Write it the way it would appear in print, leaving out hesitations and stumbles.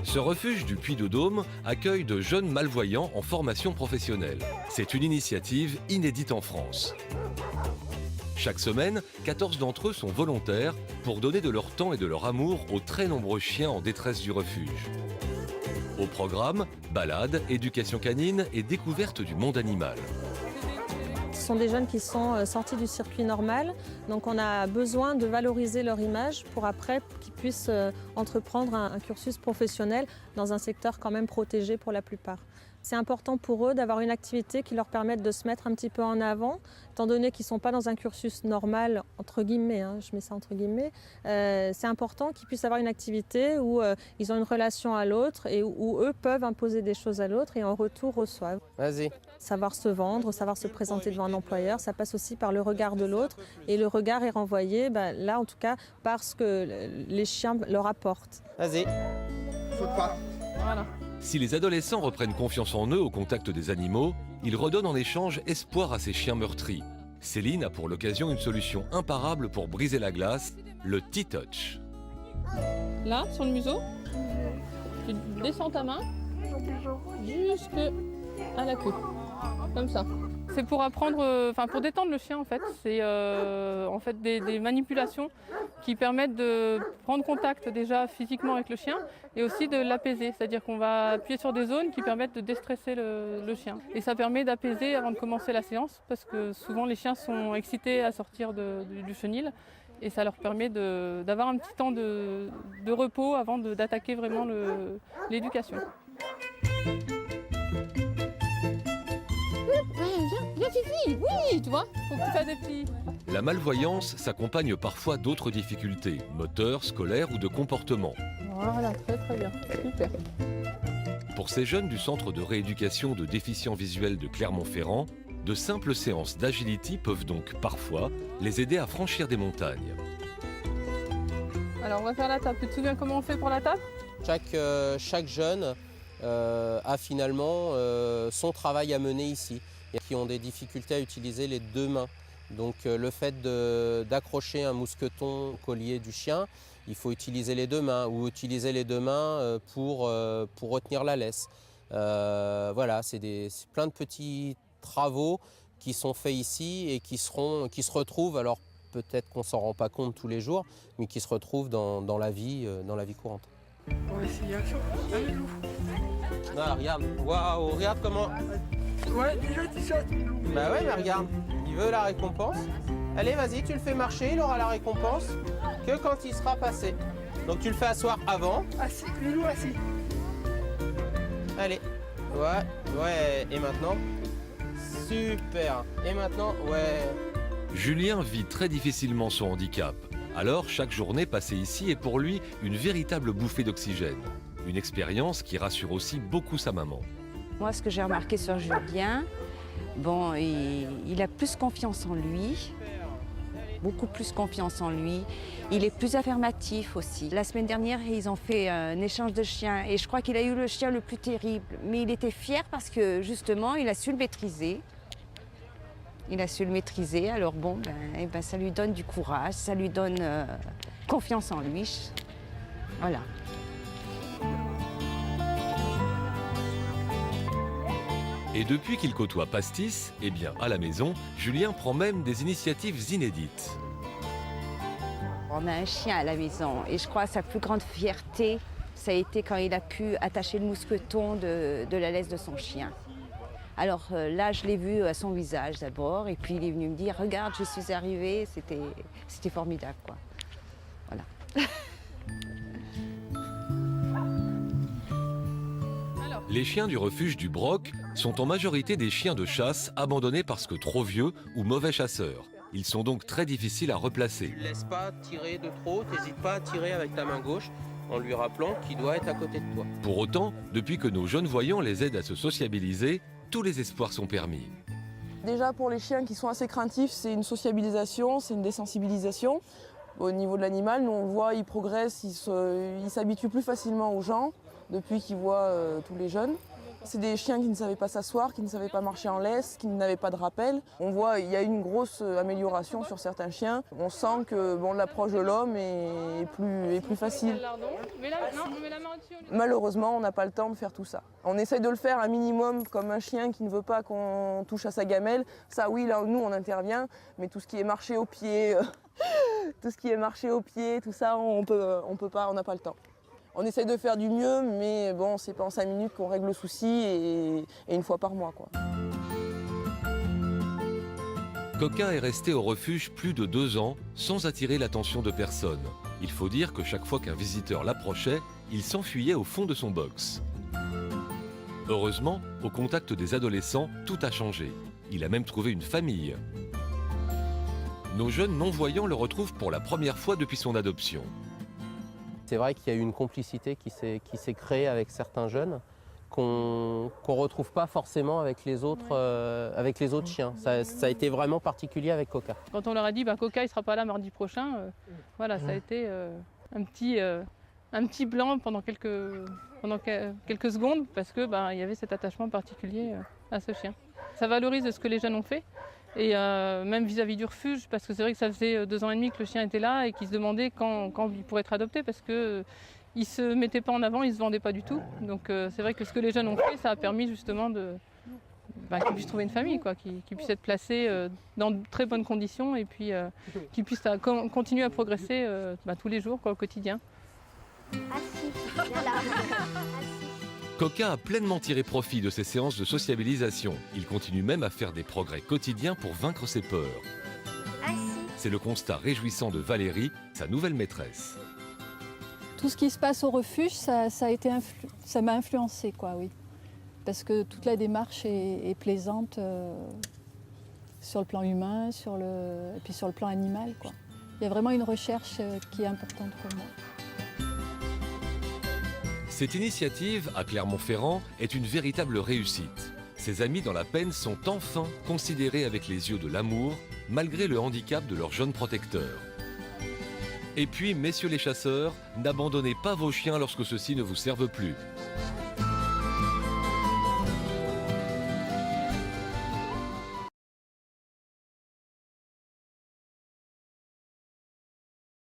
Ce refuge du Puy-de-Dôme accueille de jeunes malvoyants en formation professionnelle. C'est une initiative inédite en France. Chaque semaine, 14 d'entre eux sont volontaires pour donner de leur temps et de leur amour aux très nombreux chiens en détresse du refuge. Au programme, balades, éducation canine et découverte du monde animal. Ce sont des jeunes qui sont sortis du circuit normal, donc on a besoin de valoriser leur image pour après qu'ils puissent entreprendre un cursus professionnel dans un secteur quand même protégé pour la plupart. C'est important pour eux d'avoir une activité qui leur permette de se mettre un petit peu en avant, étant donné qu'ils ne sont pas dans un cursus normal, entre guillemets, je mets ça entre guillemets. C'est important qu'ils puissent avoir une activité où ils ont une relation à l'autre et où eux peuvent imposer des choses à l'autre et en retour reçoivent. Vas-y. Savoir se vendre, savoir se présenter devant un employeur, ça passe aussi par le regard de l'autre et le regard est renvoyé, là en tout cas, parce que les chiens leur apportent. Vas-y. Saute pas. Voilà. Si les adolescents reprennent confiance en eux au contact des animaux, ils redonnent en échange espoir à ces chiens meurtris. Céline a pour l'occasion une solution imparable pour briser la glace, le T-Touch. Là, sur le museau, tu descends ta main jusqu'à la queue, comme ça. C'est pour apprendre, pour détendre le chien en fait. C'est des manipulations qui permettent de prendre contact déjà physiquement avec le chien et aussi de l'apaiser. C'est-à-dire qu'on va appuyer sur des zones qui permettent de déstresser le chien. Et ça permet d'apaiser avant de commencer la séance parce que souvent les chiens sont excités à sortir du chenil et ça leur permet d'avoir un petit temps de repos avant d'attaquer vraiment l'éducation. Viens Fifi, oui, tu vois, faut que tu fasses des petits. La malvoyance s'accompagne parfois d'autres difficultés, moteurs, scolaires ou de comportement. Voilà, très bien, super. Pour ces jeunes du centre de rééducation de déficients visuels de Clermont-Ferrand, de simples séances d'agility peuvent donc parfois les aider à franchir des montagnes. Alors on va faire la table. Tu te souviens comment on fait pour la table? Chaque jeune a finalement son travail à mener ici. Il y a qui ont des difficultés à utiliser les deux mains. Donc le fait d'accrocher un mousqueton au collier du chien, il faut utiliser les deux mains ou utiliser les deux mains pour retenir la laisse. Voilà, c'est plein de petits travaux qui sont faits ici et qui se retrouvent, alors peut-être qu'on ne s'en rend pas compte tous les jours, mais qui se retrouvent dans la vie courante. On va essayer action. Allez, loup. Ah, regarde, waouh, regarde comment... Ouais, déjà tu sautes. Bah ouais, mais regarde, il veut la récompense. Allez, vas-y, tu le fais marcher, il aura la récompense que quand il sera passé. Donc tu le fais asseoir avant. Assis, le loup assis. Allez, ouais, et maintenant? Super, et maintenant, ouais. Julien vit très difficilement son handicap. Alors, chaque journée passée ici est pour lui une véritable bouffée d'oxygène. Une expérience qui rassure aussi beaucoup sa maman. Moi, ce que j'ai remarqué sur Julien, il a plus confiance en lui, beaucoup plus confiance en lui. Il est plus affirmatif aussi. La semaine dernière, ils ont fait un échange de chiens et je crois qu'il a eu le chien le plus terrible. Mais il était fier parce que justement, il a su le maîtriser. Alors bon, ça lui donne du courage, ça lui donne confiance en lui. Voilà. Et depuis qu'il côtoie Pastis, à la maison, Julien prend même des initiatives inédites. On a un chien à la maison et je crois que sa plus grande fierté, ça a été quand il a pu attacher le mousqueton de la laisse de son chien. Alors là, je l'ai vu à son visage d'abord et puis il est venu me dire « Regarde, je suis arrivé », c'était formidable, quoi. Voilà. Les chiens du refuge du Broc sont en majorité des chiens de chasse abandonnés parce que trop vieux ou mauvais chasseurs. Ils sont donc très difficiles à replacer. Tu ne laisses pas tirer de trop, t'hésites pas à tirer avec ta main gauche en lui rappelant qu'il doit être à côté de toi. Pour autant, depuis que nos jeunes voyants les aident à se sociabiliser, tous les espoirs sont permis. Déjà pour les chiens qui sont assez craintifs, c'est une sociabilisation, c'est une désensibilisation. Au niveau de l'animal, nous on le voit, il progresse, il s'habitue plus facilement aux gens depuis qu'il voit tous les jeunes. C'est des chiens qui ne savaient pas s'asseoir, qui ne savaient pas marcher en laisse, qui n'avaient pas de rappel. On voit il y a une grosse amélioration sur certains chiens. On sent que l'approche de l'homme est plus facile. Malheureusement, on n'a pas le temps de faire tout ça. On essaye de le faire un minimum comme un chien qui ne veut pas qu'on touche à sa gamelle. Ça oui, là nous on intervient, mais tout ce qui est marcher au pied, tout ça on peut pas, on n'a pas le temps. On essaye de faire du mieux, mais bon, c'est pas en 5 minutes qu'on règle le souci et une fois par mois, quoi. Coca est resté au refuge plus de 2 ans sans attirer l'attention de personne. Il faut dire que chaque fois qu'un visiteur l'approchait, il s'enfuyait au fond de son box. Heureusement, au contact des adolescents, tout a changé. Il a même trouvé une famille. Nos jeunes non-voyants le retrouvent pour la première fois depuis son adoption. C'est vrai qu'il y a eu une complicité qui s'est créée avec certains jeunes qu'on ne retrouve pas forcément avec les autres chiens. Ça a été vraiment particulier avec Coca. Quand on leur a dit Coca il ne sera pas là mardi prochain, voilà, ça a été un petit blanc pendant quelques secondes parce que il y avait cet attachement particulier à ce chien. Ça valorise ce que les jeunes ont fait. Et même vis-à-vis du refuge, parce que c'est vrai que ça faisait 2 ans et demi que le chien était là et qu'il se demandait quand il pourrait être adopté, parce qu'il ne se mettait pas en avant, il ne se vendait pas du tout. Donc c'est vrai que ce que les jeunes ont fait, ça a permis justement qu'ils puissent trouver une famille, qu'ils puissent être placés dans de très bonnes conditions et puis qu'ils puissent continuer à progresser tous les jours, au quotidien. Coca a pleinement tiré profit de ces séances de sociabilisation. Il continue même à faire des progrès quotidiens pour vaincre ses peurs. C'est le constat réjouissant de Valérie, sa nouvelle maîtresse. Tout ce qui se passe au refuge, ça m'a influencée, oui. Parce que toute la démarche est plaisante sur le plan humain, et puis sur le plan animal, Il y a vraiment une recherche qui est importante pour moi. Cette initiative, à Clermont-Ferrand, est une véritable réussite. Ses amis dans la peine sont enfin considérés avec les yeux de l'amour, malgré le handicap de leur jeune protecteur. Et puis, messieurs les chasseurs, n'abandonnez pas vos chiens lorsque ceux-ci ne vous servent plus.